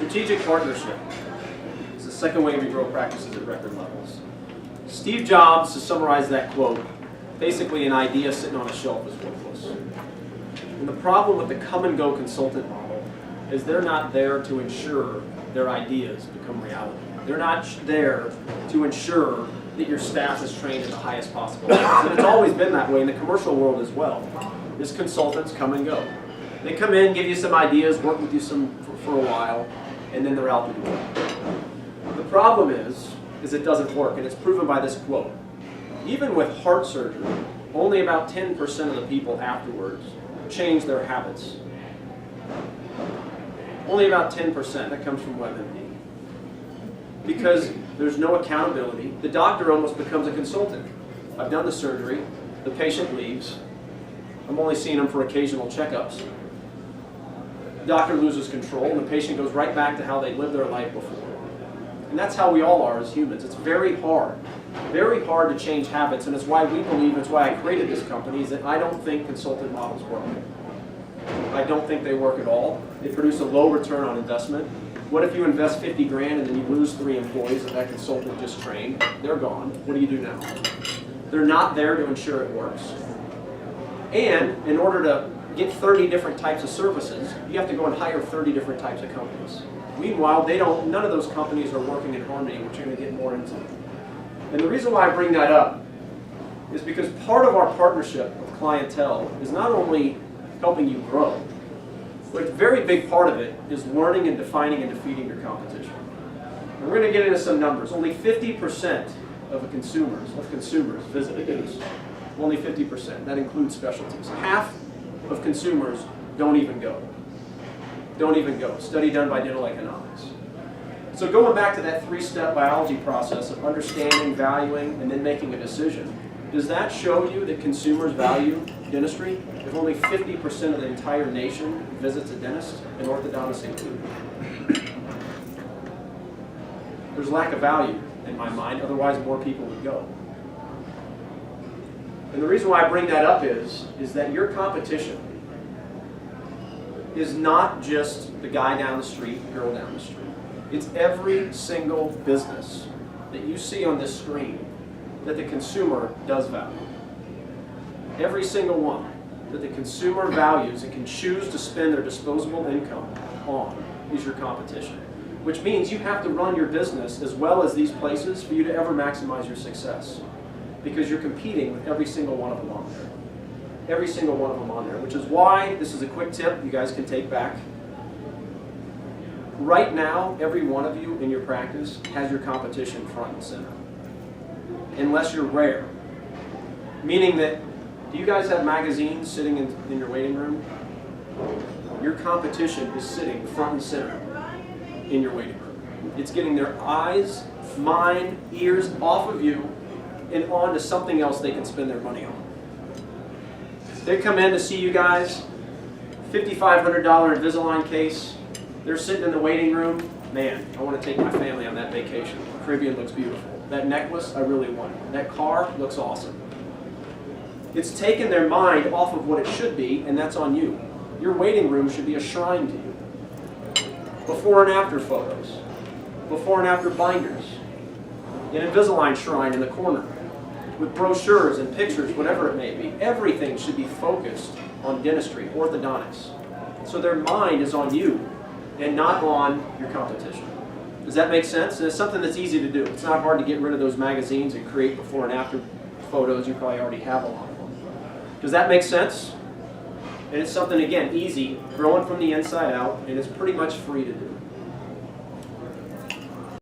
Strategic partnership is the second way we grow practices at record levels. Steve Jobs, to summarize that quote, basically an idea sitting on a shelf is worthless. And the problem with the come-and-go consultant model is they're not there to ensure their ideas become reality. They're not there to ensure that your staff is trained at the highest possible levels. And it's always been that way in the commercial world as well. These consultants come and go. They come in, give you some ideas, work with you for a while, and then they're out the door. The problem is it doesn't work, and it's proven by this quote. Even with heart surgery, only about 10% of the people afterwards change their habits. Only about 10%. That comes from WebMD. Because there's no accountability. The doctor almost becomes a consultant. I've done the surgery. The patient leaves. I'm only seeing them for occasional checkups. The doctor loses control, and the patient goes right back to how they lived their life before. And that's how we all are as humans. It's very hard to change habits, and it's why we believe, it's why I created this company, is that I don't think consultant models work. I don't think they work at all. They produce a low return on investment. What if you invest 50 grand and then you lose 3 employees that consultant just trained? They're gone. What do you do now? They're not there to ensure it works. And in order to get 30 different types of services, you have to go and hire 30 different types of companies. Meanwhile, none of those companies are working in harmony, which you're going to get more into. And the reason why I bring that up is because part of our partnership with clientele is not only helping you grow, but a very big part of it is learning and defining and defeating your competition. And we're going to get into some numbers. Only 50% of consumers visit a dentist. Only 50%. That includes specialties. Half of consumers don't even go. Don't even go. Study done by Dental Economics. So going back to that 3-step biology process of understanding, valuing, and then making a decision, does that show you that consumers value dentistry if only 50% of the entire nation visits a dentist, and orthodontists included? There's lack of value in my mind, otherwise more people would go. And the reason why I bring that up is that your competition is not just the guy down the street, the girl down the street. It's every single business that you see on this screen that the consumer does value. Every single one that the consumer values and can choose to spend their disposable income on is your competition. Which means you have to run your business as well as these places for you to ever maximize your success. Because you're competing with every single one of them on there. Every single one of them on there. Which is why, this is a quick tip you guys can take back. Right now, every one of you in your practice has your competition front and center. Unless you're rare. Meaning that, do you guys have magazines sitting in your waiting room? Your competition is sitting front and center in your waiting room. It's getting their eyes, mind, ears off of you and on to something else they can spend their money on. They come in to see you guys, $5,500 Invisalign case. They're sitting in the waiting room. Man, I want to take my family on that vacation. The Caribbean looks beautiful. That necklace, I really want it. That car looks awesome. It's taken their mind off of what it should be, and that's on you. Your waiting room should be a shrine to you. Before and after photos. Before and after binders. An Invisalign shrine in the corner. With brochures and pictures, whatever it may be. Everything should be focused on dentistry, orthodontics. So their mind is on you and not on your competition. Does that make sense? And it's something that's easy to do. It's not hard to get rid of those magazines and create before and after photos. You probably already have a lot of them. Does that make sense? And it's something, again, easy, growing from the inside out, and it's pretty much free to do.